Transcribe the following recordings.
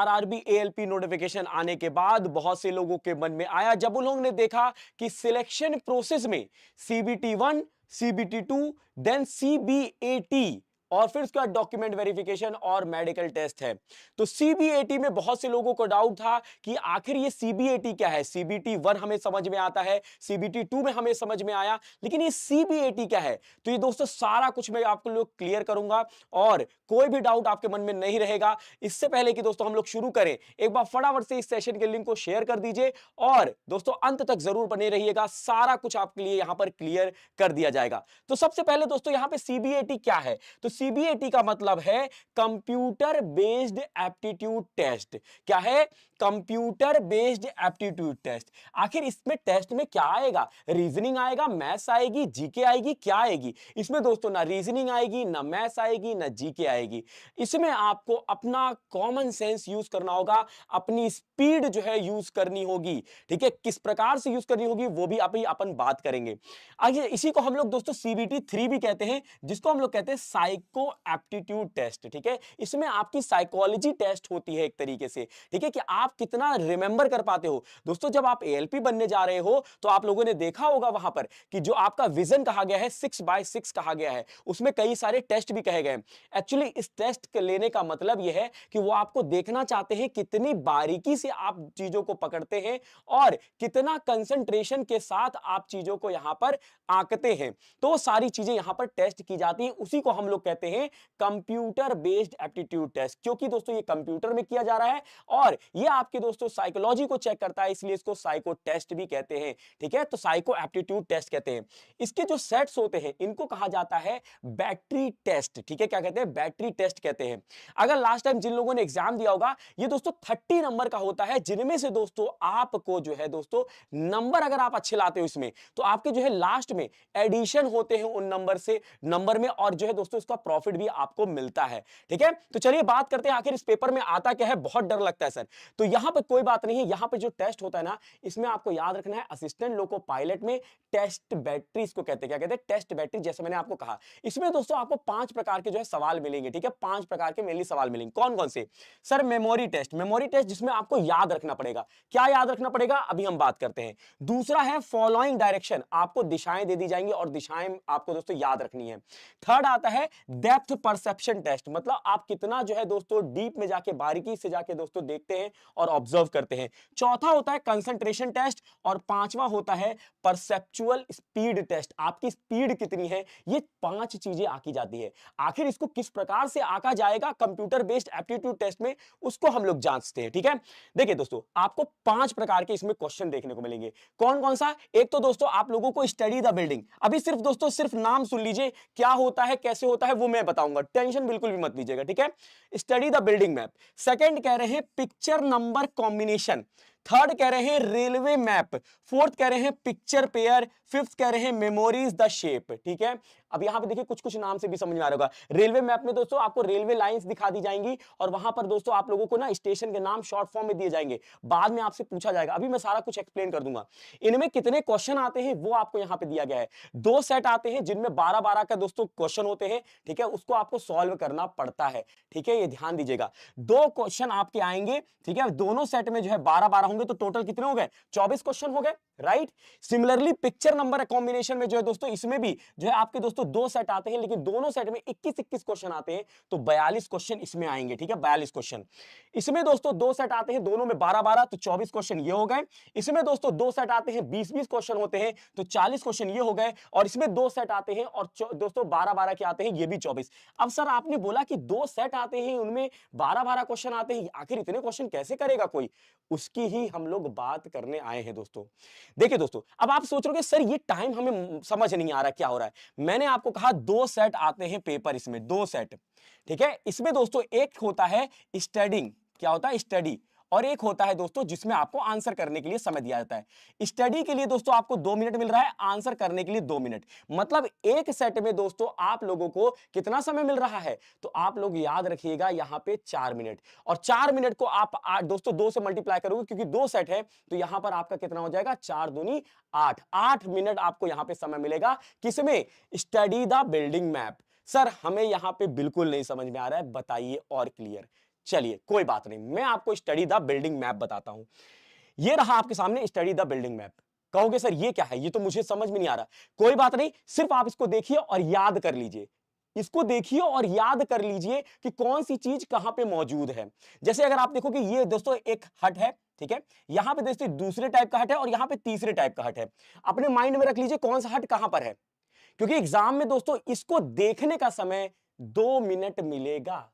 RRB ALP notification आने के बाद बहुत से लोगों के मन में आया जब उन लोगों ने देखा कि सिलेक्शन प्रोसेस में सीबीटी 1, सीबीटी 2, देन सीबीएटी और फिर उसका डॉक्यूमेंट वेरिफिकेशन और मेडिकल टेस्ट है। तो सीबीएटी में बहुत से लोगों को डाउट था कि आखिर ये सीबीएटी क्या है। सीबीटी 1 हमें समझ में आता है, सीबीटी 2 में हमें समझ में आया, लेकिन ये सीबीएटी क्या है। तो ये दोस्तों सारा कुछ मैं आपको लोग क्लियर करूंगा और कोई भी डाउट आपके मन में नहीं रहेगा। इससे पहले कि दोस्तों हम लोग शुरू करें, एक बार फटाफट से इस सेशन के लिंक को शेयर कर दीजिए और दोस्तों अंत तक जरूर बने रहिएगा, सारा कुछ आपके लिए यहां पर क्लियर कर दिया जाएगा। तो सबसे पहले दोस्तों यहां पे सीबीएटी क्या है। तो सीबीएटी का मतलब है कंप्यूटर बेस्ड एप्टीट्यूड टेस्ट। क्या है? Computer based aptitude test. आखिर इसमें टेस्ट में क्या आएगा? रीजनिंग आएगा, मैथ्स आएगी, जीके आएगी, क्या आएगी? इसमें दोस्तों ना रीजनिंग आएगी, ना मैथ्स आएगी, ना जीके आएगी। इसमें आपको अपना कॉमन सेंस यूज करना होगा, अपनी स्पीड जो है यूज करनी होगी। ठीक है, किस प्रकार से यूज करनी होगी वो भी अभी अपन बात करेंगे। आगे इसी को हम लोग दोस्तों सीबीटी 3 भी कहते हैं, जिसको हम लोग कहते हैं साइको एप्टीट्यूड टेस्ट। ठीक है, इसमें आपकी साइकोलॉजी टेस्ट होती है एक तरीके से। ठीक है, कि आप कितना रिमेंबर कर पाते हो। दोस्तों जब आप एएलपी बनने जा रहे हो तो आप लोगों ने देखा होगा वहां पर कि जो आपका विजन कहा गया है 6x6 कहा गया है, उसमें कई सारे टेस्ट भी कहे गए हैं। एक्चुअली इस टेस्ट के लेने का मतलब यह है कि वो आपको देखना चाहते हैं कितनी बारीकी से आप चीजों को पकड़ते हैं और कितना कंसंट्रेशन के साथ आप चीजों को यहां पर आंकते हैं। तो वो सारी चीजें यहां पर टेस्ट की जाती हैं, उसी को हम लोग कहते हैं कंप्यूटर बेस्ड एप्टीट्यूड टेस्ट। क्योंकि दोस्तों ये कंप्यूटर में किया जा रहा है और ये आपके दोस्तों साइकोलॉजी को चेक करता है, इसलिए इसको साइको टेस्ट भी कहते हैं। ठीक है, तो साइको एप्टीट्यूड टेस्ट कहते हैं। इसके जो सेट्स होते हैं इनको कहा जाता है बैटरी टेस्ट। ठीक है, क्या कहते हैं? बैटरी टेस्ट कहते हैं। अगर लास्ट टाइम जिन लोगों ने एग्जाम दिया होगा, ये दोस्तों 30 नंबर का होता है, जिनमें से दोस्तों आपको जो है दोस्तों नंबर अगर आप अच्छे लाते हो इसमें तो आपके जो है लास्ट में एडिशन होते हैं उन नंबर में और जो है दोस्तों इसका प्रॉफिट भी आपको मिलता है। ठीक है, तो चलिए बात करते हैं आखिर इस पेपर में आता क्या है। बहुत डर लगता है सर, तो यहां पर कोई बात नहीं है। यहां पर जो टेस्ट होता है ना, इसमें आपको याद रखना है असिस्टेंट लोको पायलट में टेस्ट बैटरी इसको कहते हैं। क्या कहते हैं? Test battery. जैसे मैंने आपको कहा इसमें दोस्तों आपको 5 प्रकार के जो है सवाल मिलेंगे। ठीक है, 5 प्रकार के मेनली सवाल मिलेंगे। कौन कौन से? Sir memory test, memory test जिसमें आपको याद रखना पड़ेगा। क्या याद रखना पड़ेगा अभी हम बात करते हैं। दूसरा है फॉलोइंग डायरेक्शन, आपको दिशाएं दे दी जाएंगी और दिशाएं आपको दोस्तों याद रखनी है। थर्ड आता है डेप्थ परसेप्शन टेस्ट, मतलब आप कितना जो है दोस्तों डीप में जाके बारीकी से जाके दोस्तों देखते हैं और ऑब्जर्व करते हैं। चौथा होता है कंसंट्रेशन टेस्ट और पांचवा होता है परसेप्चुअल स्पीड टेस्ट, आपकी स्पीड कितनी है। ये 5 चीजें आकी जाती है। आखिर इसको किस प्रकार से आका जाएगा कंप्यूटर बेस्ड एप्टीट्यूड टेस्ट में, उसको हम लोग जांचते हैं। ठीक है, देखिए दोस्तों आपको 5 प्रकार के इसमें क्वेश्चन देखने को मिलेंगे। कौन कौन सा? एक तो दोस्तों आप लोगों को स्टडी द बिल्डिंग, अभी सिर्फ दोस्तों सिर्फ नाम सुन लीजिए, क्या होता है कैसे होता है वो मैं बताऊंगा, टेंशन बिल्कुल भी मत लीजिएगा। ठीक है, study the building map. Second कह रहे हैं पिक्चर नंबर कॉम्बिनेशन। थर्ड कह रहे हैं रेलवे मैप। फोर्थ कह रहे हैं पिक्चर पेयर। फिफ्थ कह रहे हैं मेमोरीज द शेप। ठीक है, अब यहां पे देखिए कुछ कुछ नाम से भी समझ में आ रहा होगा। रेलवे मैप में दोस्तों आपको रेलवे लाइंस दिखा दी जाएंगी और वहां पर दोस्तों आप लोगों को ना स्टेशन के नाम शॉर्ट फॉर्म में दिए जाएंगे, बाद में आपसे पूछा जाएगा, अभी मैं सारा कुछ एक्सप्लेन कर दूंगा। इनमें कितने क्वेश्चन आते हैं वो आपको यहां पे दिया गया है। 2 सेट आते हैं जिनमें 12-12 का दोस्तों क्वेश्चन होते हैं। ठीक है, उसको आपको सॉल्व करना पड़ता है। ठीक है, ये ध्यान दीजिएगा। 2 क्वेश्चन आपके आएंगे। ठीक है, दोनों सेट में जो है 12-12 होंगे, तो टोटल कितने हो गए? 24 क्वेश्चन हो गए, right. Similarly picture number combination में जो है दोस्तों इसमें भी जो है आपके दोस्तों 2 सेट आते हैं, लेकिन दोनों सेट में 21-21 क्वेश्चन आते हैं, तो 42 क्वेश्चन इसमें आएंगे। ठीक है, 42 क्वेश्चन। इसमें दोस्तों 2 सेट आते हैं, दोनों में 12-12, तो 24 क्वेश्चन ये हो गए। इसमें दोस्तों 2 सेट आते हैं, 20-20 क्वेश्चन होते हैं, तो 40 क्वेश्चन ये हो गए। और इसमें 2 सेट आते हैं और दोस्तों 12-12 के आते हैं, ये भी 24। अब सर आपने बोला कि 2 सेट आते हैं उनमें 12-12 क्वेश्चन आते हैं, आखिर इतने क्वेश्चन कैसे करेगा कोई, उसकी ही हम लोग बात करने आए हैं दोस्तों। देखिए दोस्तों अब आप सोच रहे हो सर ये टाइम हमें समझ नहीं आ रहा क्या हो रहा है। मैंने आपको कहा 2 सेट आते हैं पेपर, इसमें 2 सेट। ठीक है, इसमें दोस्तों एक होता है स्टडिंग, क्या होता है? स्टडी। और एक होता है दोस्तों जिसमें आपको आंसर करने के लिए समय दिया जाता है। स्टडी के लिए दोस्तों आपको 2 मिनट मिल रहा है, आंसर करने के लिए 2 मिनट, मतलब एक सेट में दोस्तों आप लोगों को कितना समय मिल रहा है, तो आप लोग याद रखिएगा यहां पे 4 मिनट। और 4 मिनट को आप दोस्तों 2 से मल्टीप्लाई करोगे, क्योंकि 2 सेट है, तो यहां पर आपका कितना हो जाएगा? 4 दूनी 8, 8 मिनट आपको यहां पे समय मिलेगा। किसमें? Study the building map. Sir हमें यहां पे बिल्कुल नहीं समझ में आ रहा है, बताइए और क्लियर चलिए कोई बात नहीं, मैं आपको स्टडी द बिल्डिंग मैप बताता हूं। ये रहा आपके सामने स्टडी द बिल्डिंग मैप। कहोगे सर ये क्या है, ये तो मुझे समझ में नहीं आ रहा। कोई बात नहीं, सिर्फ आप इसको देखिए और याद कर लीजिए। इसको देखिए और याद कर लीजिए कि कौन सी चीज कहां पे मौजूद है। जैसे अगर आप देखो कि ये दोस्तों एक हट है, ठीक है, यहां पे दोस्तों दूसरे टाइप का हट है और यहां पे तीसरे टाइप का हट है। अपने माइंड में रख लीजिए कौन सा हट कहां पर है, क्योंकि एग्जाम में दोस्तों इसको देखने का समय 2 मिनट मिलेगा।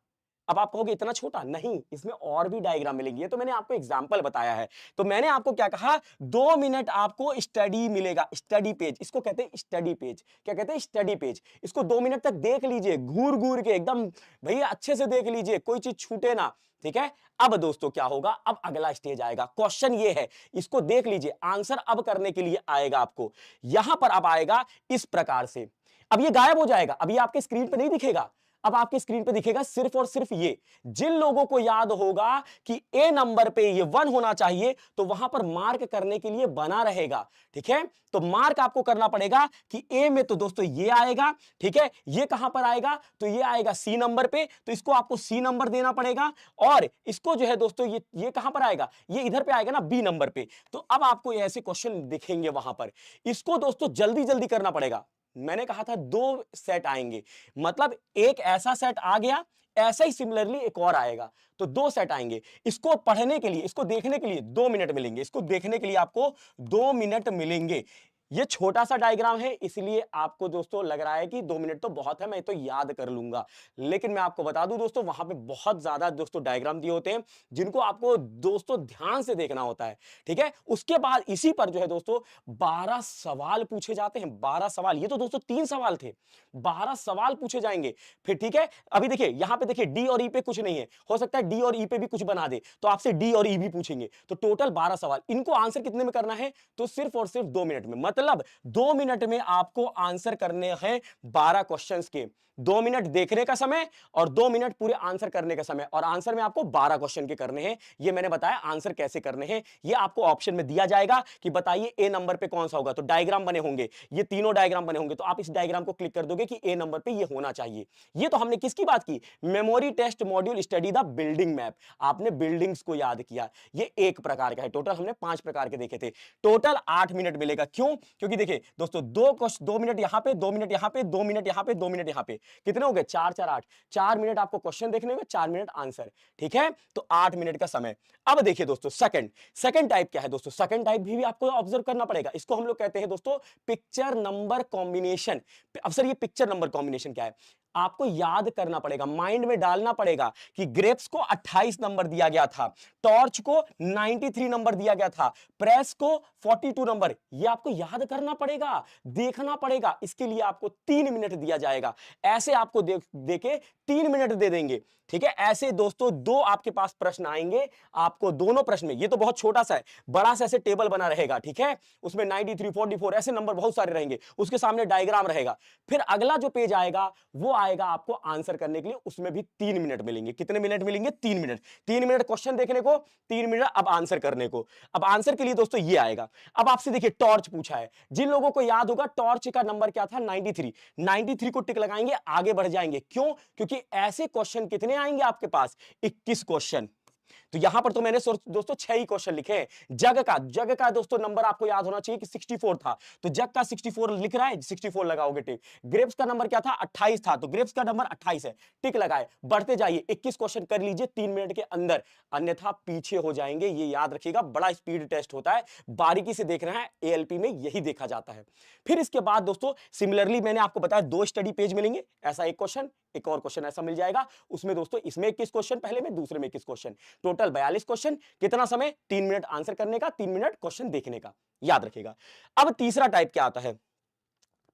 अब आप कहोगे इतना छोटा, नहीं, इसमें और भी डायग्राम मिलेंगे। ये तो मैंने आपको एग्जांपल बताया है। तो मैंने आपको क्या कहा, 2 मिनट आपको स्टडी मिलेगा, स्टडी पेज, इसको कहते हैं स्टडी पेज। क्या कहते हैं, स्टडी पेज। इसको 2 मिनट तक देख लीजिए, घूर घूर के एकदम भैया अच्छे से देख लीजिए, कोई चीज छूटे ना, ठीक है। अब दोस्तों क्या होगा, अब अगला स्टेज आएगा। क्वेश्चन ये है, इसको देख लीजिए, आंसर अब करने के लिए आएगा आपको। यहां पर अब आएगा इस प्रकार से। अब ये गायब हो जाएगा, अब ये आपके स्क्रीन पे नहीं दिखेगा। अब आपके स्क्रीन पे दिखेगा सिर्फ और सिर्फ ये। जिन लोगों को याद होगा कि ए नंबर पे ये 1 होना चाहिए, तो वहां पर मार्क करने के लिए बना रहेगा, ठीक है। तो मार्क आपको करना पड़ेगा कि ए में तो दोस्तों ये आएगा, ठीक है। ये कहां पर आएगा, तो ये आएगा सी नंबर पे, तो इसको आपको सी नंबर देना पड़ेगा। और इसको जो है दोस्तों ये कहां पर आएगा, ये इधर पे आएगा ना, बी नंबर पे। तो अब आपको ऐसे क्वेश्चन दिखेंगे वहां पर। इसको दोस्तों जल्दी जल्दी करना पड़ेगा। मैंने कहा था 2 सेट आएंगे, मतलब एक ऐसा सेट आ गया, ऐसा ही सिमिलरली एक और आएगा, तो 2 सेट आएंगे। इसको पढ़ने के लिए, इसको देखने के लिए 2 मिनट मिलेंगे। इसको देखने के लिए आपको 2 मिनट मिलेंगे। ये छोटा सा डायग्राम है, इसलिए आपको दोस्तों लग रहा है कि 2 मिनट तो बहुत है, मैं तो याद कर लूंगा। लेकिन मैं आपको बता दूं दोस्तों, वहां पे बहुत ज्यादा दोस्तों डायग्राम दिए होते हैं, जिनको आपको दोस्तों ध्यान से देखना होता है, ठीक है। उसके बाद इसी पर जो है दोस्तों 12 सवाल पूछे जाते हैं। 12 सवाल, ये तो दोस्तों 3 सवाल थे, 12 सवाल पूछे जाएंगे फिर, ठीक है। अभी देखिए यहां पे देखिए डी और ई पे कुछ नहीं है, हो सकता है डी और ई पे भी कुछ बना दे, तो आपसे डी और ई भी पूछेंगे। तो टोटल 12 सवाल, इनको आंसर कितने में करना है, तो सिर्फ और सिर्फ 2 मिनट में। मतलब 2 मिनट में आपको आंसर करने हैं 12 क्वेश्चंस के। 2 मिनट देखने का समय और 2 मिनट पूरे आंसर करने का समय, और आंसर में आपको 12 क्वेश्चन के करने हैं। ये मैंने बताया आंसर कैसे करने हैं, ये आपको ऑप्शन में दिया जाएगा कि बताइए ए नंबर पे कौन सा होगा। तो डायग्राम बने होंगे, ये तीनों डायग्राम बने होंगे, तो आप इस डायग्राम को क्लिक कर दोगे कि ए नंबर पे ये होना चाहिए। ये तो हमने किसकी बात की, memory test module study the building map. आपने बिल्डिंग्स को याद किया, ये एक प्रकार का है। टोटल हमने 5 प्रकार के देखे थे। टोटल 8 मिनट मिलेगा। क्यों, क्योंकि देखिए दोस्तों 2 मिनट यहां पे, 2 मिनट यहां पे, 2 मिनट यहां पे, 2 मिनट यहां पे, कितने हो गए, 4 4 8। 4 मिनट आपको क्वेश्चन देखने में, 4 मिनट आंसर, ठीक है। तो 8 मिनट का समय। अब देखिए दोस्तों सेकंड टाइप क्या है दोस्तों, सेकंड टाइप भी आपको ऑब्जर्व करना पड़ेगा। इसको हम लोग कहते हैं दोस्तों पिक्चर नंबर कॉम्बिनेशन। अब सर ये पिक्चर नंबर कॉम्बिनेशन क्या है, आपको याद करना पड़ेगा, माइंड में डालना पड़ेगा कि ग्रेप्स को 28 नंबर दिया गया था, टॉर्च को 93 नंबर दिया गया था, प्रेस को 42 नंबर। ये आपको याद करना पड़ेगा, देखना पड़ेगा। इसके लिए आपको 3 मिनट दिया जाएगा। ऐसे आपको देके 3 मिनट दे देंगे, ठीक है। ऐसे दोस्तों 2 आपके पास प्रश्न आएंगे, आपको दोनों प्रश्न में, ये तो बहुत छोटा सा है, बड़ा सा ऐसे टेबल बना रहेगा, ठीक है। उसमें 93 44 ऐसे नंबर बहुत सारे रहेंगे, उसके सामने डायग्राम रहेगा। फिर अगला जो पेज आएगा वो आएगा आपको आंसर करने के लिए, उसमें भी 3 मिनट मिलेंगे। कितने मिनट मिलेंगे, 3 मिनट। 3 मिनट क्वेश्चन देखने को, 3 मिनट अब आंसर करने को। अब आंसर के लिए दोस्तों ये आएगा। अब आपसे देखिए टॉर्च पूछा है, जिन लोगों को याद होगा टॉर्च का नंबर क्या था, 93। 93 को टिक लगाएंगे, आगे बढ़ जाएंगे। क्यों, क्योंकि ऐसे क्वेश्चन कितने आएंगे आपके पास, 21 क्वेश्चन। तो यहां पर तो मैंने दोस्तों 6 ही क्वेश्चन लिखे हैं। जग का दोस्तों नंबर आपको याद होना चाहिए कि 64 था, तो जग का 64 लिख रहा है, 64 लगाओगे टिक। ग्रेप्स का नंबर क्या था, 28 था, तो ग्रेप्स का नंबर 28 है, टिक लगाए। बढ़ते जाइए, 21 क्वेश्चन कर लीजिए 3 मिनट के अंदर, अन्यथा पीछे हो जाएंगे। ये याद रखिएगा, बड़ा स्पीड टेस्ट होता है, बारीकी से देखना है, एएलपी में यही देखा जाता है। फिर इसके बाद दोस्तों सिमिलरली मैंने आपको बताया 2 स्टडी पेज मिलेंगे। ऐसा एक क्वेश्चन, एक और क्वेश्चन ऐसा मिल जाएगा। उसमें दोस्तों इसमें 21 क्वेश्चन पहले में, दूसरे में 21 क्वेश्चन, टोटल 42 क्वेश्चन। कितना समय, 3 मिनट आंसर करने का, 3 मिनट क्वेश्चन देखने का, याद रखिएगा। अब तीसरा टाइप क्या आता है,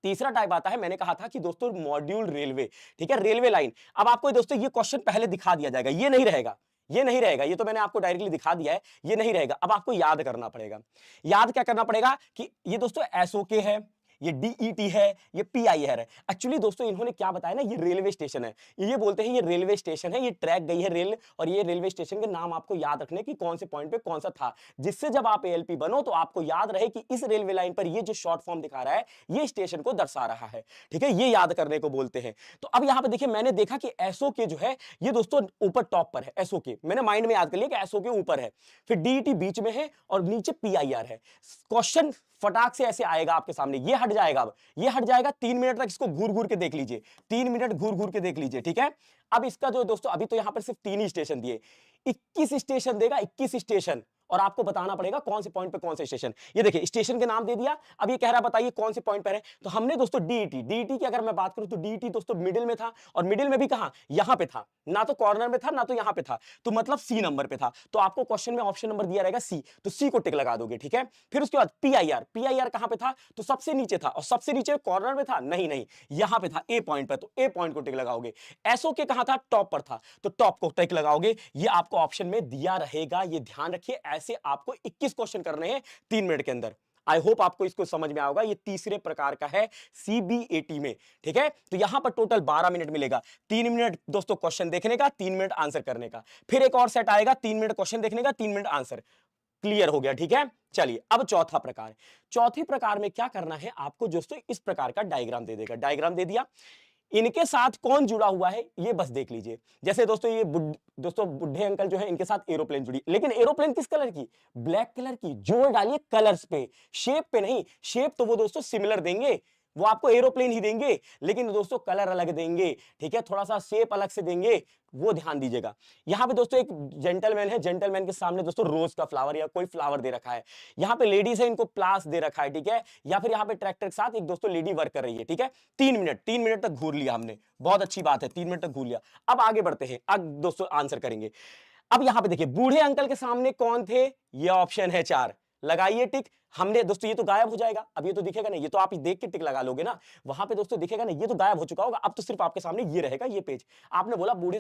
तीसरा टाइप आता है, मैंने कहा था कि दोस्तों मॉड्यूल रेलवे, ठीक है, रेलवे लाइन। अब आपको दोस्तों ये क्वेश्चन पहले दिखा दिया जाएगा, ये नहीं रहेगा, ये नहीं रहेगा, ये तो मैंने आपको डायरेक्टली दिखा दिया है, ये नहीं रहेगा। अब आपको याद करना पड़ेगा। याद क्या करना पड़ेगा कि ये दोस्तों एसओके है, ये DET है, ये PIR है। एक्चुअली दोस्तों इन्होंने क्या बताया ना, ये रेलवे स्टेशन है, ये बोलते हैं ये रेलवे स्टेशन है, ये ट्रैक गई है रेल, और ये रेलवे स्टेशन के नाम आपको याद रखने की कौन से पॉइंट पे कौन सा था, जिससे जब आप ALP बनो तो आपको याद रहे कि इस रेलवे लाइन पर ये जो शॉर्ट फॉर्म दिखा रहा है ये स्टेशन को दर्शा रहा है। ठीक है, ये याद करने को बोलते हैं। तो अब यहां पे देखिए मैंने देखा कि SOK जो है ये दोस्तों ऊपर टॉप पर है, SOK मैंने माइंड में याद कर लिया कि SOK ऊपर है, फिर DET बीच में है और नीचे PIR है। क्वेश्चन फटाक से ऐसे आएगा आपके सामने, ये हट जाएगा, अब ये हट जाएगा, 3 मिनट तक इसको घूर घूर के देख लीजिए, 3 मिनट घूर घूर के देख लीजिए। ठीक है, अब इसका जो दोस्तों अभी तो यहां पर सिर्फ 3 ही स्टेशन दिए, 21 स्टेशन देगा, 21 स्टेशन, और आपको बताना पड़ेगा कौन से पॉइंट पे कौन से स्टेशन। ये देखिए स्टेशन के नाम दे दिया, अब ये कह रहा बताइए कौन से पॉइंट पर है। तो हमने दोस्तों DET की अगर मैं बात करूं तो DET दोस्तों मिडिल में था, और मिडिल में भी कहां, यहां पे था, ना तो कॉर्नर में था ना तो यहां पे था, तो मतलब C नंबर पे था। तो आपको क्वेश्चन में ऑप्शन नंबर दिया रहेगा C, तो C को टिक लगा दोगे। ठीक है, फिर उसके बाद PIR कहां पे था, तो सबसे नीचे था, और सबसे नीचे कॉर्नर में था, नहीं यहां पे था, A पॉइंट पे, तो A पॉइंट को टिक लगाओगे। SOK कहां था, टॉप पर था, तो टॉप को टिक लगाओगे। ये आपको ऑप्शन में दिया रहेगा, ये ध्यान रखिए। ऐसे आपको 21 क्वेश्चन करने हैं 3 मिनट के अंदर। आई होप आपको इसको समझ में आएगा, ये तीसरे प्रकार का है CBAT में। ठीक है, तो यहां पर टोटल 12 मिनट मिलेगा, 3 मिनट दोस्तों क्वेश्चन देखने का, 3 मिनट आंसर करने का, फिर एक और सेट आएगा 3 मिनट क्वेश्चन देखने का, 3 मिनट आंसर। क्लियर हो गया? ठीक है, चलिए अब चौथा प्रकार। चौथे प्रकार में क्या करना है आपको दोस्तों, इस प्रकार का डायग्राम दे देगा, डायग्राम दे दिया, इनके साथ कौन जुड़ा हुआ है ये बस देख लीजिए। जैसे दोस्तों ये दोस्तों बुढ़े अंकल जो है, इनके साथ एरोप्लेन जुड़ी, लेकिन एरोप्लेन किस कलर की, ब्लैक कलर की। जोर डालिए कलर्स पे, शेप पे नहीं। शेप तो वो दोस्तों सिमिलर देंगे, वो आपको एरोप्लेन ही देंगे, लेकिन दोस्तों कलर अलग देंगे। ठीक है, थोड़ा सा शेप अलग से देंगे, वो ध्यान दीजिएगा। यहां पे दोस्तों एक जेंटलमैन है, जेंटलमैन के सामने दोस्तों रोज का फ्लावर या कोई फ्लावर दे रखा है। यहां पे लेडीज है, इनको प्लास दे रखा है। ठीक है, या फिर यहां पे ट्रैक्टर के साथ एक दोस्तों लेडी वर्क कर रही है। ठीक है, 3 मिनट तक घूर लिया हमने, बहुत अच्छी बात है, 3 मिनट तक घूर लिया। अब आगे बढ़ते हैं, अब दोस्तों आंसर करेंगे। अब यहां पे देखिए बूढ़े अंकल के सामने कौन थे, ये ऑप्शन है 4, लगाइए टिक। हमने दोस्तों ये तो गायब हो जाएगा, अब ये तो दिखेगा नहीं, ये तो आप देख के टिक लगा लोगे ना, वहां पे दोस्तों दिखेगा नहीं, ये तो गायब हो चुका होगा। अब तो सिर्फ आपके सामने ये रहेगा, ये पेज। आपने बोला बूढ़े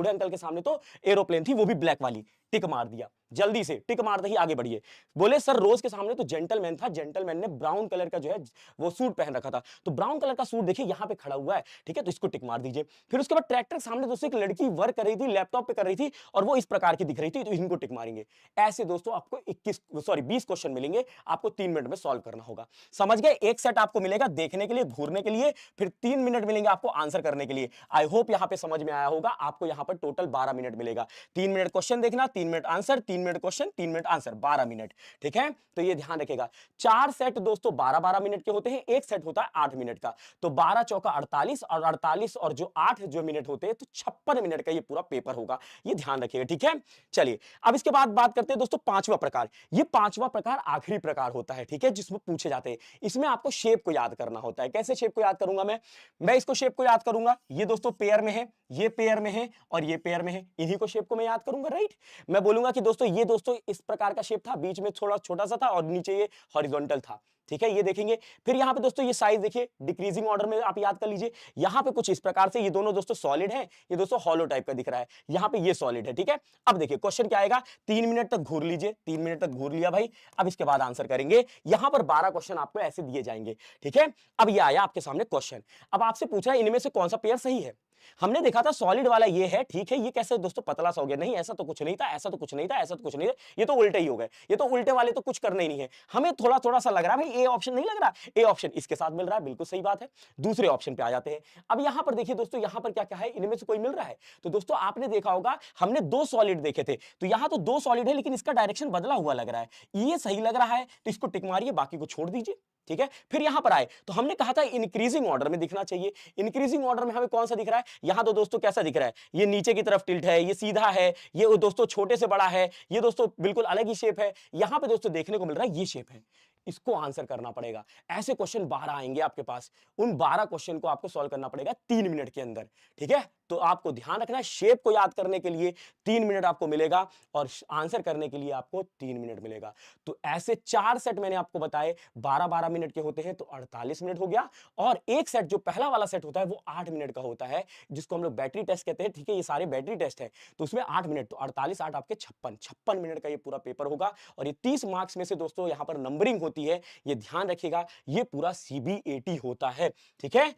अंकल के सामने तो एरोप्लेन थी, वो भी ब्लैक वाली, टिक मार दिया, जल्दी से टिक मारते ही आगे बढ़िए। बोले सर रोज के सामने तो जेंटलमैन था, जेंटलमैन ने ब्राउन कलर का जो है वो सूट पहन रखा था, तो ब्राउन कलर का सूट देखिए यहां पे खड़ा हुआ है। ठीक है, तो इसको टिक मार दीजिए। फिर उसके बाद ट्रैक्टर के सामने दोस्तों एक लड़की वर्क कर रही थी, लैपटॉप पे कर रही थी, और वो इस प्रकार की दिख रही थी, तो इनको टिक मारेंगे। ऐसे दोस्तों आपको 20 क्वेश्चन मिलेंगे, आपको 3 मिनट में सॉल्व करना होगा। समझ गए? एक सेट आपको मिलेगा देखने के लिए, घूरने के लिए, फिर 3 मिनट मिलेंगे आपको आंसर करने के लिए। आई होप यहां पे समझ में आया होगा। आपको यहां पर टोटल 12 मिनट मिलेगा, 3 मिनट क्वेश्चन देखना, 3 minute answer, 3 minute question, 3 minute answer, 12 minute. ठीक है, तो ये ध्यान रखेगा। 4 सेट दोस्तों 12-12 मिनट के होते हैं, एक सेट होता है 8 मिनट का, तो 12 चौका 48, और 48 और जो 8 जो मिनट होते हैं, तो 56 मिनट का ये पूरा पेपर होगा, ये ध्यान रखिएगा। ठीक है, चलिए अब इसके बाद बात करते हैं दोस्तों पांचवा प्रकार। ये पांचवा प्रकार आखिरी प्रकार होता है। ठीक है, जिसमें पूछे जाते हैं, इसमें आपको शेप को याद करना होता है। कैसे शेप को याद करूंगा मैं इसको शेप को याद करूंगा, ये दोस्तों पेयर में है, ये पेयर में है, और ये पेयर में है, इन्हीं को शेप को मैं याद करूंगा। राइट, मैं बोलूंगा कि दोस्तों ये दोस्तों इस प्रकार का शेप था, बीच में थोड़ा छोटा सा था, और नीचे ये हॉरिजॉन्टल था। ठीक है, ये देखेंगे। फिर यहां पे दोस्तों ये साइज देखिए, डिक्रीजिंग ऑर्डर में आप याद कर लीजिए। यहां पे कुछ इस प्रकार से, ये दोनों दोस्तों सॉलिड है, ये दोस्तों हॉलो टाइप का दिख रहा है, यहां पे ये सॉलिड है। ठीक है, अब देखिए क्वेश्चन क्या आएगा, 3 मिनट तक घूर लीजिए, 3 मिनट तक घूर लिया भाई। अब इसके बाद आंसर करेंगे। यहां पर 12 क्वेश्चन आपको ऐसे दिए जाएंगे। ठीक है, अब ये आया आपके सामने क्वेश्चन, अब आपसे पूछ रहा है इनमें से कौन सा पेयर सही है। हमने देखा था सॉलिड वाला ये है, ठीक है, ये कैसे दोस्तों पतला सा हो गया, नहीं ऐसा तो कुछ नहीं था, ऐसा तो कुछ नहीं था, ऐसा तो कुछ नहीं था, ये तो उल्टे ही हो गए, ये तो उल्टे वाले तो कुछ करने ही नहीं है। हमें थोड़ा थोड़ा सा लग रहा है भाई, ए ऑप्शन नहीं लग रहा, ए ऑप्शन इसके साथ मिल रहा है, बिल्कुल सही बात है। दूसरे ऑप्शन पे आ जाते हैं। अब यहां पर देखिए दोस्तों, यहां पर क्या क्या है, इनमें से कोई मिल रहा है। तो दोस्तों आपने देखा होगा, हमने 2 सॉलिड देखे थे, तो यहां तो 2 सॉलिड है, लेकिन इसका डायरेक्शन बदला हुआ लग रहा है, ये सही लग रहा है, तो इसको टिक मारिए, बाकी को छोड़ दीजिए। ठीक है, फिर यहां पर आए तो हमने कहा था इंक्रीजिंग ऑर्डर में दिखना चाहिए। इंक्रीजिंग ऑर्डर में हमें कौन सा दिख रहा है, यहां तो दोस्तों कैसा दिख रहा है, ये नीचे की तरफ टिल्ट है, ये सीधा है, ये दोस्तों छोटे से बड़ा है, ये दोस्तों बिल्कुल अलग ही शेप है। यहां पे दोस्तों देखने को मिल रहा है ये शेप है, इसको आंसर करना पड़ेगा। ऐसे क्वेश्चन 12 आएंगे आपके पास, उन 12 क्वेश्चन को आपको सॉल्व करना पड़ेगा 3 मिनट के अंदर। ठीक है, तो आपको ध्यान रखना है, शेप को याद करने के लिए 3 मिनट आपको मिलेगा और आंसर करने के लिए आपको 3 मिनट मिलेगा। तो ऐसे 4 सेट मैंने आपको बताए, 12-12 मिनट के होते हैं, तो 48 मिनट हो गया। और एक सेट जो पहला वाला सेट होता है वो 8 मिनट का होता है, जिसको हम लोग बैटरी टेस्ट कहते हैं। ठीक है, ये सारे बैटरी टेस्ट है, तो उसमें 8 मिनट, तो 48 8 आपके 56 मिनट का ये पूरा पेपर होगा। और ये 30 मार्क्स में से दोस्तों यहां पर नंबरिंग होती है, ये ध्यान रखिएगा, ये पूरा सीबीएटी होता है। ठीक है,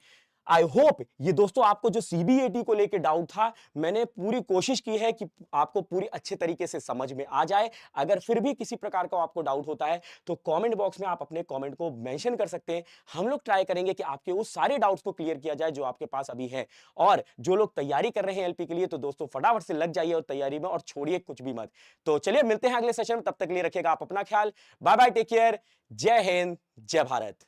आई होप ये दोस्तों आपको जो सीबीएटी को लेकर डाउट था, मैंने पूरी कोशिश की है कि आपको पूरी अच्छे तरीके से समझ में आ जाए। अगर फिर भी किसी प्रकार का आपको डाउट होता है तो कमेंट बॉक्स में आप अपने कमेंट को मेंशन कर सकते हैं। हम लोग ट्राई करेंगे कि आपके उस सारे डाउट्स को क्लियर किया जाए जो आपके पास अभी है। और जो लोग तैयारी कर रहे हैं एलपी के लिए, तो दोस्तों फटाफट से लग जाइए और तैयारी में, और छोड़िए कुछ भी मत। तो चलिए मिलते हैं अगले सेशन में, तब तक के लिए रखिएगा आप अपना ख्याल। बाय बाय, टेक केयर, जय हिंद, जय भारत।